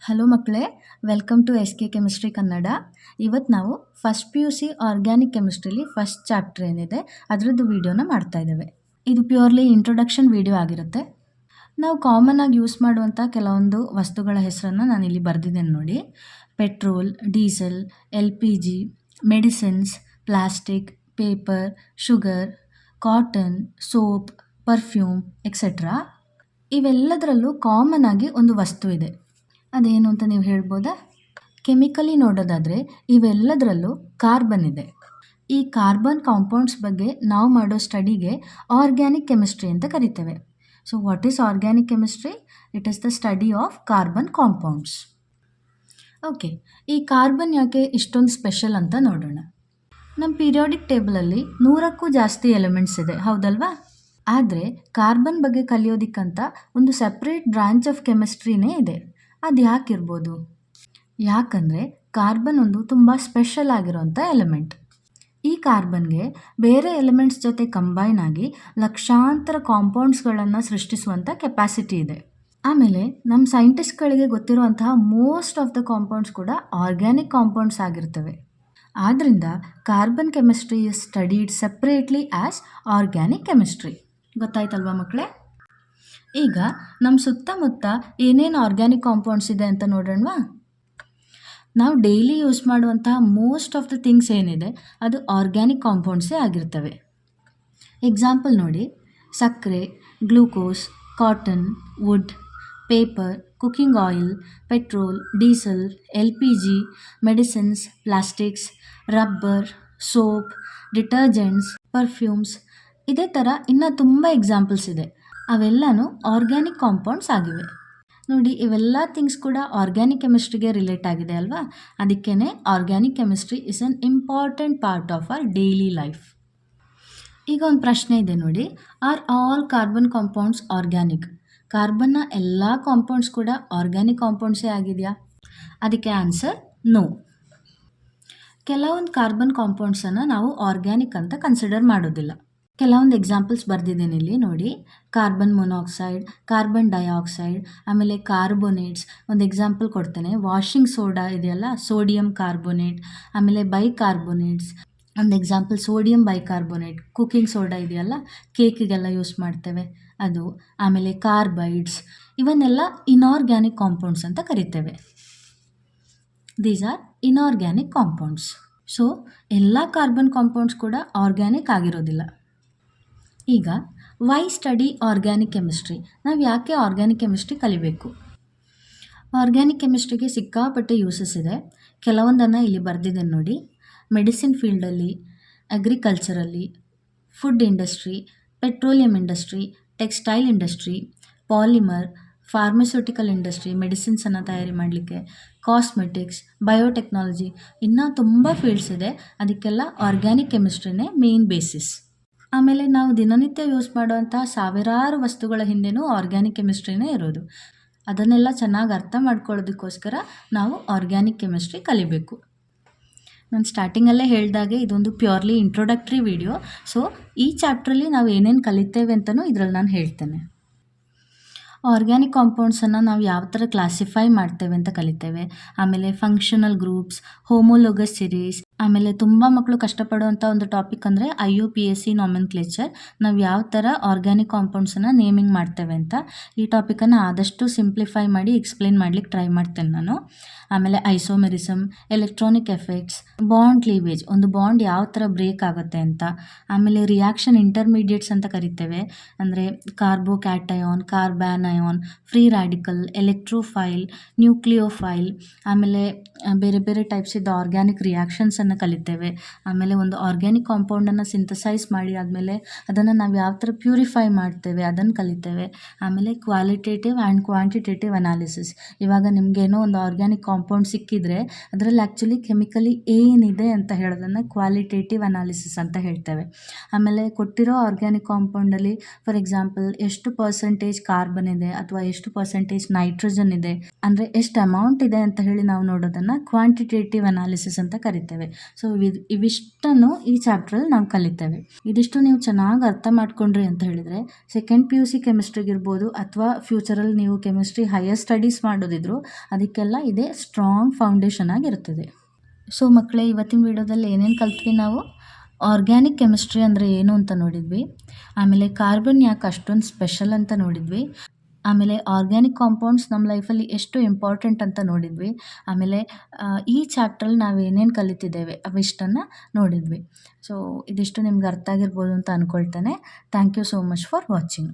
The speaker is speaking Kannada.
ಹಲೋ ಮಕ್ಕಳೇ, welcome to S K chemistry Kannada. ಇವತ್ತು ನಾವು first P U C organic ಕೆಮಿಸ್ಟ್ರಿಲಿ ಫಸ್ಟ್ ಚಾಪ್ಟರ್ ಏನಿದೆ ಅದರದ್ದು ವಿಡಿಯೋನ ಮಾಡ್ತಾ ಇದ್ದೇವೆ. ಇದು ಪ್ಯೂರ್ಲಿ ಇಂಟ್ರೊಡಕ್ಷನ್ ವಿಡಿಯೋ ಆಗಿರುತ್ತೆ. ನಾವು ಕಾಮನ್ ಆಗಿ ಯೂಸ್ ಮಾಡುವಂಥ ಕೆಲವೊಂದು ವಸ್ತುಗಳ ಹೆಸರನ್ನು ನಾನಿಲ್ಲಿ ಬರೆದಿದ್ದೇನೆ ನೋಡಿ. Petrol, diesel, LPG, medicines, plastic, paper, sugar, cotton, soap, perfume etcetera. ಇವೆಲ್ಲದರಲ್ಲೂ ಕಾಮನ್ ಆಗಿ ಒಂದು ವಸ್ತು ಇದೆ. ಅದೇನು ಅಂತ ನೀವು ಹೇಳ್ಬೋದಾ? ಕೆಮಿಕಲಿ ನೋಡೋದಾದರೆ ಇವೆಲ್ಲದರಲ್ಲೂ ಕಾರ್ಬನ್ ಇದೆ. ಈ ಕಾರ್ಬನ್ ಕಾಂಪೌಂಡ್ಸ್ ಬಗ್ಗೆ ನಾವು ಮಾಡೋ ಸ್ಟಡಿಗೆ ಆರ್ಗ್ಯಾನಿಕ್ ಕೆಮಿಸ್ಟ್ರಿ ಅಂತ ಕರಿತೇವೆ. So what is organic chemistry? It is the study of carbon compounds. Okay, ಈ ಕಾರ್ಬನ್ ಯಾಕೆ ಇಷ್ಟೊಂದು ಸ್ಪೆಷಲ್ ಅಂತ ನೋಡೋಣ. ನಮ್ಮ ಪೀರಿಯಾಡಿಕ್ ಟೇಬಲಲ್ಲಿ 100ಕ್ಕೂ ಜಾಸ್ತಿ ಎಲಿಮೆಂಟ್ಸ್ ಇದೆ, ಹೌದಲ್ವಾ? ಆದರೆ ಕಾರ್ಬನ್ ಬಗ್ಗೆ ಕಲಿಯೋದಕ್ಕಂತ ಒಂದು ಸೆಪ್ರೇಟ್ ಬ್ರಾಂಚ್ ಆಫ್ ಕೆಮಿಸ್ಟ್ರಿನೇ ಇದೆ. ಅದು ಯಾಕಿರ್ಬೋದು? ಯಾಕಂದರೆ ಕಾರ್ಬನ್ ಒಂದು ತುಂಬ ಸ್ಪೆಷಲ್ ಆಗಿರೋಂಥ ಎಲಿಮೆಂಟ್. ಈ ಕಾರ್ಬನ್ಗೆ ಬೇರೆ ಎಲಿಮೆಂಟ್ಸ್ ಜೊತೆ ಕಂಬೈನ್ ಆಗಿ ಲಕ್ಷಾಂತರ ಕಾಂಪೌಂಡ್ಸ್ಗಳನ್ನು ಸೃಷ್ಟಿಸುವಂಥ ಕೆಪಾಸಿಟಿ ಇದೆ. ಆಮೇಲೆ ನಮ್ಮ ಸೈಂಟಿಸ್ಟ್ಗಳಿಗೆ ಗೊತ್ತಿರುವಂತಹ ಮೋಸ್ಟ್ ಆಫ್ ದ ಕಾಂಪೌಂಡ್ಸ್ ಕೂಡ ಆರ್ಗ್ಯಾನಿಕ್ ಕಾಂಪೌಂಡ್ಸ್ ಆಗಿರ್ತವೆ. ಆದ್ದರಿಂದ carbon chemistry is studied separately as organic chemistry. ಗೊತ್ತಾಯ್ತಲ್ವಾ ಮಕ್ಕಳೇ? ಈಗ ನಮ್ಮ ಸುತ್ತಮುತ್ತ ಏನೇನು ಆರ್ಗ್ಯಾನಿಕ್ ಕಾಂಪೌಂಡ್ಸ್ ಇದೆ ಅಂತ ನೋಡೋಣವಾ? ನಾವು ಡೈಲಿ ಯೂಸ್ ಮಾಡುವಂತಹ ಮೋಸ್ಟ್ ಆಫ್ ದ ಥಿಂಗ್ಸ್ ಏನಿದೆ ಅದು ಆರ್ಗ್ಯಾನಿಕ್ ಕಾಂಪೌಂಡ್ಸೇ ಆಗಿರ್ತವೆ. ಎಕ್ಸಾಂಪಲ್ ನೋಡಿ, ಸಕ್ಕರೆ, glucose, cotton, wood, paper, cooking oil, petrol, diesel, LPG, medicines, plastics, rubber, soap, detergents, perfumes. ಇದೇ ಥರ ಇನ್ನೂ ತುಂಬ ಎಕ್ಸಾಂಪಲ್ಸ್ ಇದೆ. ಅವೆಲ್ಲನೂ ಆರ್ಗ್ಯಾನಿಕ್ ಕಾಂಪೌಂಡ್ಸ್ ಆಗಿವೆ. ನೋಡಿ, ಇವೆಲ್ಲ ಥಿಂಗ್ಸ್ ಕೂಡ ಆರ್ಗ್ಯಾನಿಕ್ ಕೆಮಿಸ್ಟ್ರಿಗೆ ರಿಲೇಟ್ ಆಗಿದೆ ಅಲ್ವಾ? ಅದಕ್ಕೇ organic chemistry is an important part of our daily life. ಈಗ ಒಂದು ಪ್ರಶ್ನೆ ಇದೆ ನೋಡಿ, are all carbon compounds organic? ಕಾರ್ಬನ್ನ ಎಲ್ಲ ಕಾಂಪೌಂಡ್ಸ್ ಕೂಡ ಆರ್ಗ್ಯಾನಿಕ್ ಕಾಂಪೌಂಡ್ಸೇ ಆಗಿದೆಯಾ? ಅದಕ್ಕೆ ಆನ್ಸರ್ ನೋ. ಕೆಲವೊಂದು ಕಾರ್ಬನ್ ಕಾಂಪೌಂಡ್ಸನ್ನು ನಾವು ಆರ್ಗ್ಯಾನಿಕ್ ಅಂತ ಕನ್ಸಿಡರ್ ಮಾಡೋದಿಲ್ಲ. ಕೆಲವೊಂದು ಎಕ್ಸಾಂಪಲ್ಸ್ ಬರೆದಿದ್ದೇನೆ ಇಲ್ಲಿ ನೋಡಿ. ಕಾರ್ಬನ್ ಮೊನಾಕ್ಸೈಡ್, ಕಾರ್ಬನ್ ಡೈಆಕ್ಸೈಡ್, ಆಮೇಲೆ ಕಾರ್ಬೋನೇಟ್ಸ್. ಒಂದು ಎಕ್ಸಾಂಪಲ್ ಕೊಡ್ತೇನೆ, ವಾಷಿಂಗ್ ಸೋಡಾ ಇದೆಯಲ್ಲ, ಸೋಡಿಯಂ ಕಾರ್ಬೋನೇಟ್, ಆಮೇಲೆ ಬೈಕಾರ್ಬೋನೇಟ್ಸ್. ಒಂದು example sodium bicarbonate. Cooking soda ಇದೆಯಲ್ಲ, ಕೇಕಿಗೆಲ್ಲ ಯೂಸ್ ಮಾಡ್ತೇವೆ ಅದು. ಆಮೇಲೆ ಕಾರ್ಬೈಡ್ಸ್. ಇವನ್ನೆಲ್ಲ ಇನಾರ್ಗ್ಯಾನಿಕ್ ಕಾಂಪೌಂಡ್ಸ್ ಅಂತ ಕರಿತೇವೆ. These are inorganic compounds. So ಎಲ್ಲ ಕಾರ್ಬನ್ ಕಾಂಪೌಂಡ್ಸ್ ಕೂಡ ಆರ್ಗ್ಯಾನಿಕ್ ಆಗಿರೋದಿಲ್ಲ. ಈಗ ವೈ ಸ್ಟಡಿ ಆರ್ಗ್ಯಾನಿಕ್ ಕೆಮಿಸ್ಟ್ರಿ? ನಾವು ಯಾಕೆ ಆರ್ಗ್ಯಾನಿಕ್ ಕೆಮಿಸ್ಟ್ರಿ ಕಲಿಬೇಕು? ಆರ್ಗ್ಯಾನಿಕ್ ಕೆಮಿಸ್ಟ್ರಿಗೆ ಸಿಕ್ಕಾಪಟ್ಟೆ ಯೂಸಸ್ ಇದೆ. ಕೆಲವೊಂದನ್ನು ಇಲ್ಲಿ ಬರೆದಿದ್ದೇನೆ ನೋಡಿ. ಮೆಡಿಸಿನ್ ಫೀಲ್ಡಲ್ಲಿ, ಅಗ್ರಿಕಲ್ಚರಲ್ಲಿ, food industry, petroleum industry, textile industry, polymer, pharmaceutical industry, ಮೆಡಿಸಿನ್ಸನ್ನು ತಯಾರಿ ಮಾಡಲಿಕ್ಕೆ, ಕಾಸ್ಮೆಟಿಕ್ಸ್, ಬಯೋಟೆಕ್ನಾಲಜಿ, ಇನ್ನೂ ತುಂಬ ಫೀಲ್ಡ್ಸ್ ಇದೆ. ಅದಕ್ಕೆಲ್ಲ ಆರ್ಗ್ಯಾನಿಕ್ ಕೆಮಿಸ್ಟ್ರಿನೇ ಮೇನ್ ಬೇಸಿಸ್. ಆಮೇಲೆ ನಾವು ದಿನನಿತ್ಯ ಯೂಸ್ ಮಾಡುವಂಥ ಸಾವಿರಾರು ವಸ್ತುಗಳ ಹಿಂದೆನೂ ಆರ್ಗ್ಯಾನಿಕ್ ಕೆಮಿಸ್ಟ್ರಿನೇ ಇರೋದು. ಅದನ್ನೆಲ್ಲ ಚೆನ್ನಾಗಿ ಅರ್ಥ ಮಾಡ್ಕೊಳ್ಳೋದಕ್ಕೋಸ್ಕರ ನಾವು ಆರ್ಗ್ಯಾನಿಕ್ ಕೆಮಿಸ್ಟ್ರಿ ಕಲಿಬೇಕು. ನಾನು ಸ್ಟಾರ್ಟಿಂಗಲ್ಲೇ ಹೇಳಿದಾಗೆ ಇದೊಂದು ಪ್ಯೂರ್ಲಿ ಇಂಟ್ರೊಡಕ್ಟ್ರಿ ವಿಡಿಯೋ. ಸೊ ಈ ಚಾಪ್ಟ್ರಲ್ಲಿ ನಾವು ಏನೇನು ಕಲಿತೇವೆ ಅಂತಲೂ ಇದರಲ್ಲಿ ನಾನು ಹೇಳ್ತೇನೆ. ಆರ್ಗ್ಯಾನಿಕ್ ಕಾಂಪೌಂಡ್ಸನ್ನು ನಾವು ಯಾವ ಥರ ಕ್ಲಾಸಿಫೈ ಮಾಡ್ತೇವೆ ಅಂತ ಕಲಿತೇವೆ. ಆಮೇಲೆ ಫಂಕ್ಷನಲ್ ಗ್ರೂಪ್ಸ್, ಹೋಮೋಲೋಗಸ್ ಸಿರೀಸ್. ಆಮೇಲೆ ತುಂಬ ಮಕ್ಕಳು ಕಷ್ಟಪಡುವಂಥ ಒಂದು ಟಾಪಿಕ್ ಅಂದರೆ IUPAC ನಾಮೆನ್ಕ್ಲೇಚರ್. ನಾವು ಯಾವ ಥರ ಆರ್ಗ್ಯಾನಿಕ್ ಕಾಂಪೌಂಡ್ಸನ್ನು ನೇಮಿಂಗ್ ಮಾಡ್ತೇವೆ ಅಂತ. ಈ ಟಾಪಿಕನ್ನು ಆದಷ್ಟು ಸಿಂಪ್ಲಿಫೈ ಮಾಡಿ ಎಕ್ಸ್ಪ್ಲೇನ್ ಮಾಡ್ಲಿಕ್ಕೆ ಟ್ರೈ ಮಾಡ್ತೇನೆ ನಾನು. ಆಮೇಲೆ isomerism, electronic effects, bond cleavage, ಒಂದು ಬಾಂಡ್ ಯಾವ ಥರ ಬ್ರೇಕ್ ಆಗುತ್ತೆ ಅಂತ. ಆಮೇಲೆ ರಿಯಾಕ್ಷನ್ ಇಂಟರ್ಮೀಡಿಯೇಟ್ಸ್ ಅಂತ ಕರಿತೇವೆ. ಅಂದರೆ ಕಾರ್ಬೋಕ್ಯಾಟಯಾನ್, ಕಾರ್ಬ್ಯಾನಯಾನ್, ಫ್ರೀ ರ್ಯಾಡಿಕಲ್, ಎಲೆಕ್ಟ್ರೋಫೈಲ್, ನ್ಯೂಕ್ಲಿಯೋಫೈಲ್. ಆಮೇಲೆ ಬೇರೆ ಬೇರೆ ಟೈಪ್ಸ್ ಇದ್ದ ಆರ್ಗ್ಯಾನಿಕ್ ರಿಯಾಕ್ಷನ್ಸನ್ನು ಕಲಿತೇವೆ. ಆಮೇಲೆ ಒಂದು ಆರ್ಗ್ಯಾನಿಕ್ ಕಾಂಪೌಂಡನ್ನು ಸಿಂಥಸೈಸ್ ಮಾಡಿ ಆದಮೇಲೆ ಅದನ್ನು ನಾವು ಯಾವ ಥರ ಪ್ಯೂರಿಫೈ ಮಾಡ್ತೇವೆ ಅದನ್ನು ಕಲಿತೇವೆ. ಆಮೇಲೆ ಕ್ವಾಲಿಟೇಟಿವ್ ಆ್ಯಂಡ್ ಕ್ವಾಂಟಿಟೇಟಿವ್ ಅನಾಲಿಸಿಸ್. ಇವಾಗ ನಿಮಗೇನೋ ಒಂದು ಆರ್ಗ್ಯಾನಿಕ್ ಕಾಂಪೌಂಡ್ ಸಿಕ್ಕಿದರೆ ಅದರಲ್ಲಿ ಆ್ಯಕ್ಚುಲಿ ಕೆಮಿಕಲಿ ಏನಿದೆ ಅಂತ ಹೇಳೋದನ್ನು ಕ್ವಾಲಿಟೇಟಿವ್ ಅನಾಲಿಸಿಸ್ ಅಂತ ಹೇಳ್ತೇವೆ. ಆಮೇಲೆ ಕೊಟ್ಟಿರೋ ಆರ್ಗ್ಯಾನಿಕ್ ಕಾಂಪೌಂಡಲ್ಲಿ ಫಾರ್ ಎಕ್ಸಾಂಪಲ್ ಎಷ್ಟು ಪರ್ಸೆಂಟೇಜ್ ಕಾರ್ಬನ್ ಇದೆ ಅಥವಾ ಎಷ್ಟು ಪರ್ಸೆಂಟೇಜ್ ನೈಟ್ರೋಜನ್ ಇದೆ, ಅಂದರೆ ಎಷ್ಟು ಅಮೌಂಟ್ ಇದೆ ಅಂತ ಹೇಳಿ ನಾವು ನೋಡೋದನ್ನು ಕ್ವಾಂಟಿಟೇಟಿವ್ ಅನಾಲಿಸಿಸ್ ಅಂತ ಕರಿತೇವೆ. ಸೊ ಇವಿಷ್ಟನ್ನು ಈ ಚಾಪ್ಟ್ರಲ್ಲಿ ನಾವು ಕಲಿತೇವೆ. ಇದಿಷ್ಟು ನೀವು ಚೆನ್ನಾಗಿ ಅರ್ಥ ಮಾಡ್ಕೊಂಡ್ರಿ ಅಂತ ಹೇಳಿದರೆ ಸೆಕೆಂಡ್ ಪಿ ಯು ಸಿ ಕೆಮಿಸ್ಟ್ರಿಗಿರ್ಬೋದು ಅಥವಾ ಫ್ಯೂಚರಲ್ಲಿ ನೀವು ಕೆಮಿಸ್ಟ್ರಿ ಹೈಯರ್ ಸ್ಟಡೀಸ್ ಮಾಡೋದಿದ್ರು ಅದಕ್ಕೆಲ್ಲ ಇದೇ ಸ್ಟ್ರಾಂಗ್ ಫೌಂಡೇಶನ್ ಆಗಿರ್ತದೆ. ಸೊ ಮಕ್ಕಳೇ, ಇವತ್ತಿನ ವಿಡಿಯೋದಲ್ಲಿ ಏನೇನು ಕಲ್ತ್ವಿ ನಾವು? ಆರ್ಗ್ಯಾನಿಕ್ ಕೆಮಿಸ್ಟ್ರಿ ಅಂದರೆ ಏನು ಅಂತ ನೋಡಿದ್ವಿ. ಆಮೇಲೆ ಕಾರ್ಬನ್ ಯಾಕೆ ಅಷ್ಟೊಂದು ಸ್ಪೆಷಲ್ ಅಂತ ನೋಡಿದ್ವಿ. ಆಮೇಲೆ ಆರ್ಗ್ಯಾನಿಕ್ ಕಾಂಪೌಂಡ್ಸ್ ನಮ್ಮ ಲೈಫಲ್ಲಿ ಎಷ್ಟು ಇಂಪಾರ್ಟೆಂಟ್ ಅಂತ ನೋಡಿದ್ವಿ. ಆಮೇಲೆ ಈ ಚಾಪ್ಟ್ರಲ್ಲಿ ನಾವು ಏನೇನು ಕಲಿತಿದ್ದೇವೆ ಅವಿಷ್ಟನ್ನು ನೋಡಿದ್ವಿ. ಸೊ ಇದಿಷ್ಟು ನಿಮ್ಗೆ ಅರ್ಥ ಆಗಿರ್ಬೋದು ಅಂತ ಅಂದ್ಕೊಳ್ತೇನೆ. Thank you so much for watching.